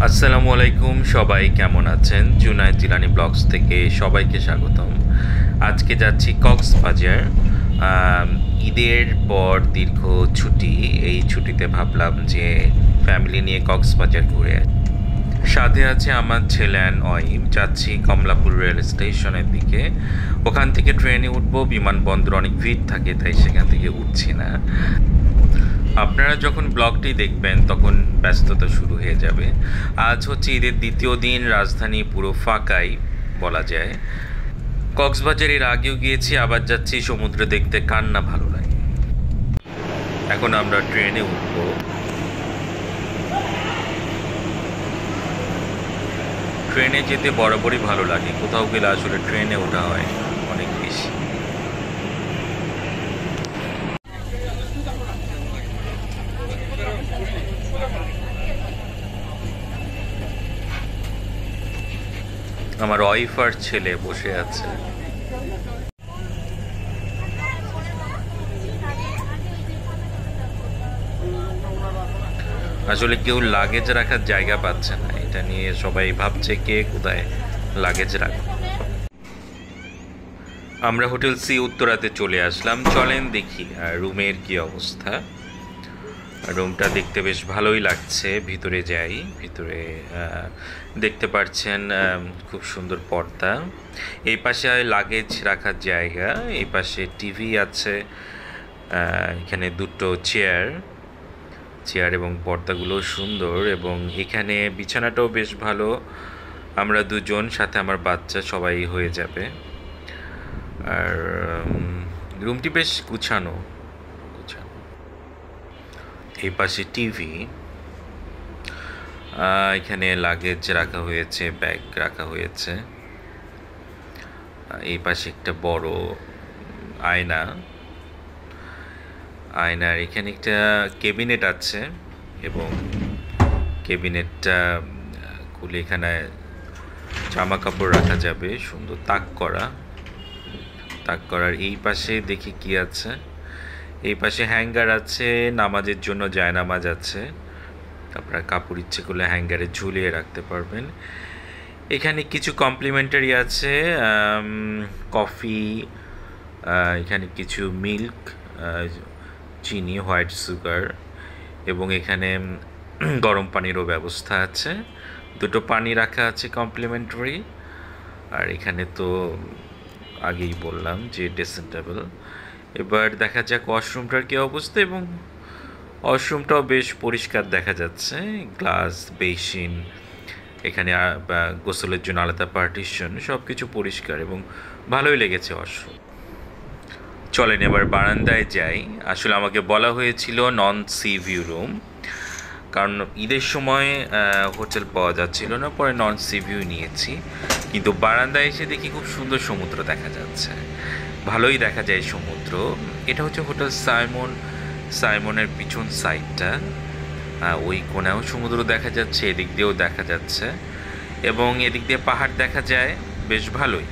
আসসালামু আলাইকুম, সবাই কেমন আছেন? জুনায়েদ জিলানী ব্লগস থেকে সবাইকে স্বাগতম। আজকে যাচ্ছি কক্সবাজার। ঈদের পর দীর্ঘ ছুটি, এই ছুটিতে ভাবলাম যে ফ্যামিলি নিয়ে কক্সবাজার ঘুরে আসি। সাথে আছে আমার ছেলে অ্যান্ড ওয়াইফ। যাচ্ছি কমলাপুর রেল স্টেশনের দিকে। ওখান থেকে ট্রেনে উঠবো, বিমানবন্দর অনেক ভিড় থাকে তাই সেখান থেকে উঠছি না। আপনারা যখন ব্লগটি দেখবেন তখন ব্যস্ততা শুরু হয়ে যাবে। আজ হচ্ছে ঈদের দ্বিতীয় দিন, রাজধানী পুরো ফাঁকাই বলা যায়। কক্সবাজার এর আগেও গিয়েছি, আবার যাচ্ছি সমুদ্র দেখতে, কার না ভালো লাগে। এখন আমরা ট্রেনে উঠব। ট্রেনে যেতে বরাবরই ভালো লাগে, কোথাও গেলে আসলে ট্রেনে ওঠা হয় অনেক বেশি। আমার ওয়াইফ আর ছেলে বসে আছে। আসলে কেউ লাগেজ রাখার জায়গা পাচ্ছে না, এটা নিয়ে সবাই ভাবছে কে কোথায় লাগেজ রাখবে। আমরা হোটেল সি উত্তরাতে চলে আসলাম। চলেন দেখি রুমের কি অবস্থা। রুমটা দেখতে বেশ ভালোই লাগছে। ভিতরে যাই, ভিতরে দেখতে পাচ্ছেন খুব সুন্দর পর্দা। এই পাশে লাগেজ রাখার জায়গা, এই পাশে টিভি আছে, এখানে দুটো চেয়ার এবং পর্দাগুলো সুন্দর, এবং এখানে বিছানাটাও বেশ ভালো। আমরা দুজন, সাথে আমার বাচ্চা, সবাই হয়ে যাবে। আর রুমটি বেশ গুছানো। এই পাশে টিভি, এখানে লাগেজ রাখা হয়েছে, ব্যাগ রাখা হয়েছে। এই পাশে একটা বড় আয়নার এখানে একটা ক্যাবিনেট আছে, এবং ক্যাবিনেটটা খুলে এখানে জামা কাপড় রাখা যাবে, সুন্দর তাক করার। এই পাশে দেখি কি আছে, এই পাশে হ্যাঙ্গার আছে, নামাজের জন্য জায়নামাজ আছে, আপনারা কাপড় ইচ্ছে করলে হ্যাঙ্গারে ঝুলিয়ে রাখতে পারবেন। এখানে কিছু কমপ্লিমেন্টারি আছে, কফি, এখানে কিছু মিল্ক, চিনি, হোয়াইট সুগার, এবং এখানে গরম পানিরও ব্যবস্থা আছে। দুটো পানি রাখা আছে কমপ্লিমেন্টারি। আর এখানে তো আগেই বললাম যে ড্রেসিং টেবিল। এবার দেখা যাক ওয়াশরুমটার কী অবস্থা, এবং ওয়াশরুমটাও বেশ পরিষ্কার দেখা যাচ্ছে। গ্লাস, বেসিন, এখানে গোসলের জন্য আলাদা পার্টিশন, সব কিছু পরিষ্কার এবং ভালোই লেগেছে ওয়াশরুম। চলেন এবার বারান্দায় যাই। আসলে আমাকে বলা হয়েছিল নন সি ভিউ রুম, কারণ ঈদের সময় হোটেল পাওয়া যাচ্ছিল না, পরে নন সি ভিউ নিয়েছি। কিন্তু বারান্দায় এসে দেখি খুব সুন্দর সমুদ্র দেখা যাচ্ছে, ভালোই দেখা যায় সমুদ্র। এটা হচ্ছে হোটেল সাইমনের পিছন সাইডটা, ওই কোণেও সমুদ্র দেখা যাচ্ছে, এদিক দিয়েও দেখা যাচ্ছে, এবং এদিক দিয়ে পাহাড় দেখা যায় বেশ ভালোই।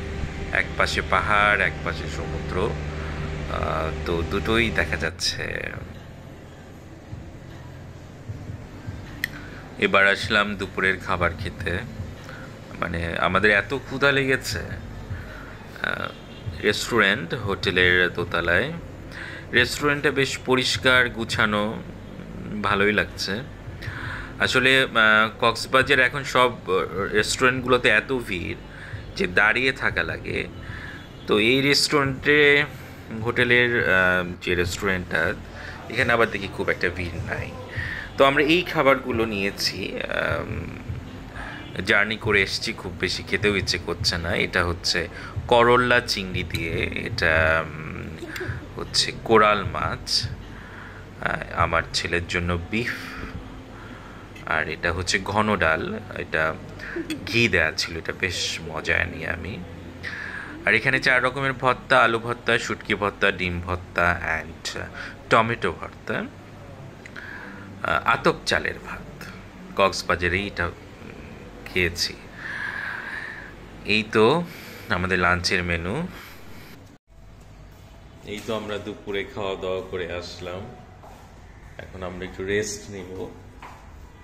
এক পাশে পাহাড়, এক পাশে সমুদ্র, তো দুটোই দেখা যাচ্ছে। এবার আসলাম দুপুরের খাবার খেতে। মানে আমাদের এত ক্ষুধা লেগেছে। রেস্টুরেন্ট, হোটেলের দোতলায় রেস্টুরেন্টটা বেশ পরিষ্কার গুছানো, ভালোই লাগছে। আসলে কক্সবাজার এখন সব রেস্টুরেন্টগুলোতে এত ভিড় যে দাঁড়িয়ে থাকা লাগে। তো এই হোটেলের যে রেস্টুরেন্টটা, এখানে আবার দেখি খুব একটা ভিড় নাই। তো আমরা এই খাবারগুলো নিয়েছি, জার্নি করে এসেছি, খুব বেশি খেতেও ইচ্ছে করছে না। এটা হচ্ছে করল্লা চিংড়ি দিয়ে, এটা হচ্ছে কোরাল মাছ, আমার ছেলের জন্য বিফ, আর এটা হচ্ছে ঘন ডাল, এটা ঘি দেওয়া ছিল, এটা বেশ মজায় নিই আমি। আর এখানে 4 রকমের ভর্তা, আলু ভর্তা, শুটকি ভর্তা, ডিম ভর্তা অ্যান্ড টমেটো ভর্তা, আতপ চালের ভাত। কক্সবাজারেই এটা খেয়েছি। এই তো আমাদের লাঞ্চের মেনু। এই তো আমরা দুপুরে খাওয়া দাওয়া করে আসলাম, এখন আমরা একটু রেস্ট নিব।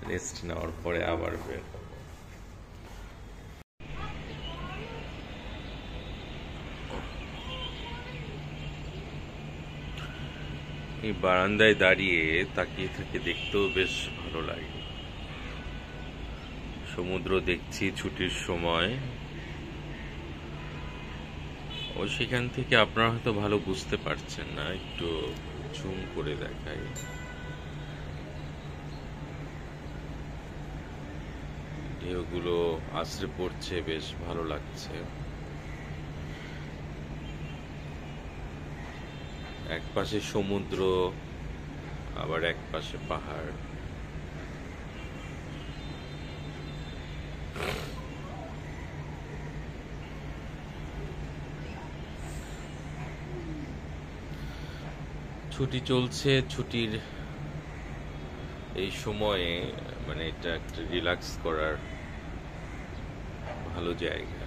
রেস্ট নেওয়ার পরে আবার বের। এই বারান্দায় দাঁড়িয়ে তাকিয়ে থেকে দেখতেও বেশ ভালো লাগে। সমুদ্র দেখছি ছুটির সময়। ও সেখান থেকে আপনারা হয়তো ভালো বুঝতে পারছেন না, একটু জুম করে দেখাই। ঢেউগুলো আছড়ে পড়ছে, বেশ ভালো লাগছে। এক পাশে সমুদ্র, আবার এক পাশে পাহাড়। ছুটি চলছে, ছুটির এই সময়ে মানে এটা একটা রিল্যাক্স করার ভালো জায়গা।